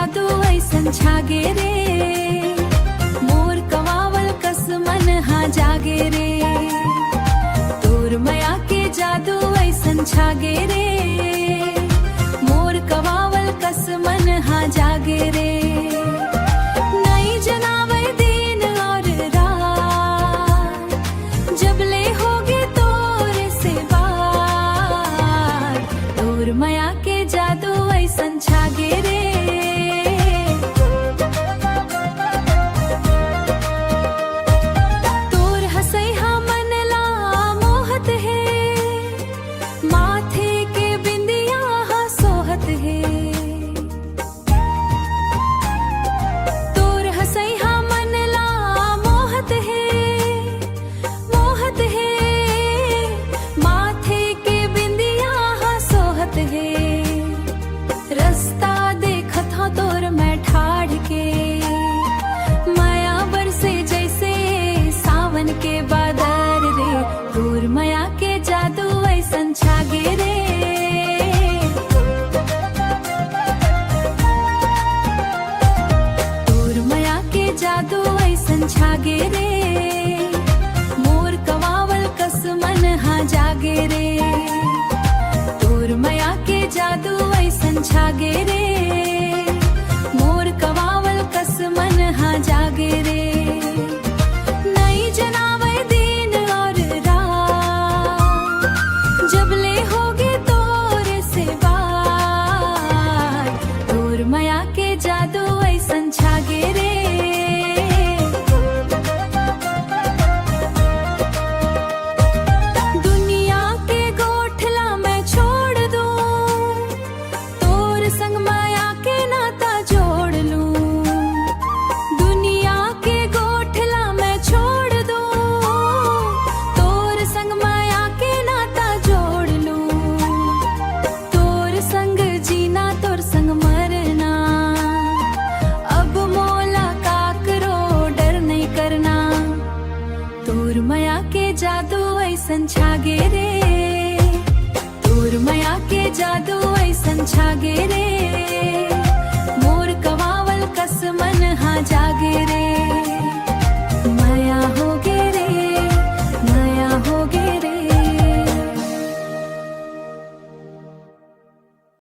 जादू ऐसन छागे रे, मोर कवावल कस मन हा जागे रे। तोर माया के जादू ऐसन छागे रे, मोर कवावल कस मन हा जागे रे। नई जनावे दिन और रात, जब ले होगे तोरे से बात। तोर माया के जादू ऐसन छागे रे। तोर हसैहा मन ला मोहत है, माथे के बिंदिया हा सोहत है। तोर हसैहा मन ला मोहत है, मोहत है। माथे के बिंदिया हा सोहत है। रास्ता देखत हो तोर मैं ठाड़ के, माया बरसे जैसे सावन के बादल रे। तोर माया के जादू ऐसन छागे रे। तोर माया के जादू ऐसन छागे रे, मोर कवावल कस मन हा जागे रे। तोर माया के जादू ऐसन छागे रे, मोर कवावल कस मन हा जागे रे। नई जनावे दिन और रात, जब ले होगे तोरे से बात। तोर माया के जादू ऐसन छागे रे। दुनिया के गोठला मैं छोड़ दूं, तोर संग माया के नाता जोड़ लूं। दुनिया के गोठला मैं छोड़ दूं, तोर संग माया के नाता जोड़ लूं। तोर संग जीना तोर संग मरना, अब मोला का करो डर नहीं करना। तोर माया के जादू ऐसन छागे रे, तोर माया के जादू ऐसन छागे रे। मोर कवावल कस मन हा जागे रे।